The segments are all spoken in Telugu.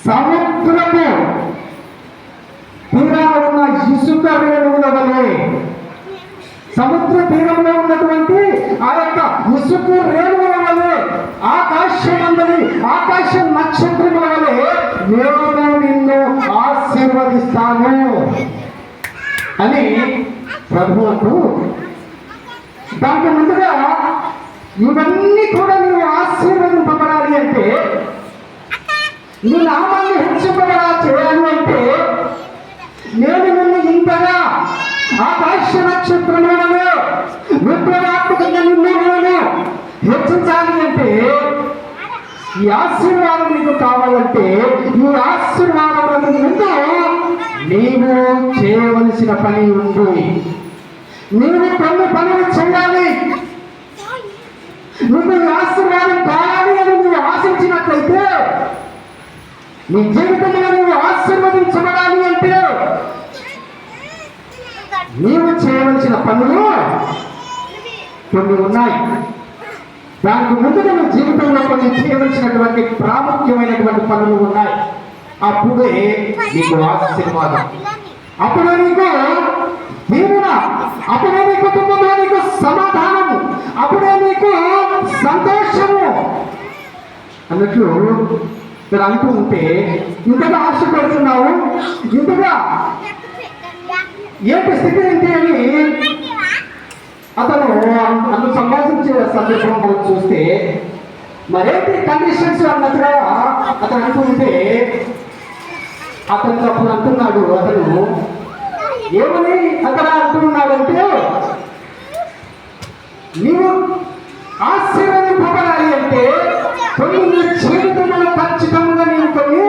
సముద్రము తీరాన ఉన్న ఇసుక రేణువుల వలె, సముద్ర తీరంలో ఉన్నటువంటి ఆ యొక్క ఇసుక రేణువుల వలె, ఆకాశ నక్షత్రముల వలె నేను నిన్ను ఆశీర్వదిస్తాను అని ప్రభు అంటూ, దానికి ముందుగా ఇవన్నీ కూడా నువ్వు ఆశీర్వదింపబడాలి అంటే, నీ నామాన్ని హెచ్చింపబడా చేయాలి అంటే, నేను నిన్ను ఇంతగా ఆకాశ నక్షత్రములను విప్లవాత్మకంగా నిన్ను హెచ్చించాలి అంటే, ఈ ఆశీర్వాదం నీకు కావాలంటే, ఈ ఆశీర్వాదం ముందు నీవు చేయవలసిన పని ఉంది. నీవు కొన్ని పనులు చేయాలి. నువ్వు ఆశీర్వాదం కావాలి అని నువ్వు ఆశించినట్లయితే, నీ జీవితంలో నువ్వు ఆశీర్వదించబడాలి అంటే నీవు చేయవలసిన పనులు కొన్ని ఉన్నాయి. దానికి ముందుగా నీ జీవితంలో కొన్ని చేయవలసినటువంటి ప్రాముఖ్యమైనటువంటి పనులు ఉన్నాయి. అప్పుడే నీకు ఆశీర్వాదం, అప్పుడే నీకు దీవెన, అప్పుడే నీ కుటుంబంలో నీకు సమాధానము, అప్పుడే నీకు సంతోషము అన్నట్లు మీరు అంటూ ఉంటే, ఇంతగా ఆశపడుతున్నావు, ఇంతగా ఏంటి స్థితి ఏంటి అని అతను నన్ను సంభాషించే సందర్భం చూస్తే, మరేంటి కండిషన్స్ అన్నట్టుగా అతను అంటూ ఉంటే, అతను అప్పుడు అంటున్నాడు, అతను ఏమని అక్కడ అంటున్నాడంటే, నీవు ఆశీర్వదింపబడాలి అంటే కొన్ని నీ జీవితంలో ఖచ్చితంగా నీవు కొన్ని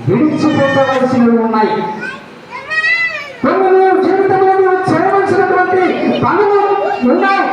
విడిచిపెట్టవలసినవి ఉన్నాయి. కొన్ని నీ జీవితంలో నీవు చేయవలసినటువంటి పనులు ఉన్నాయి.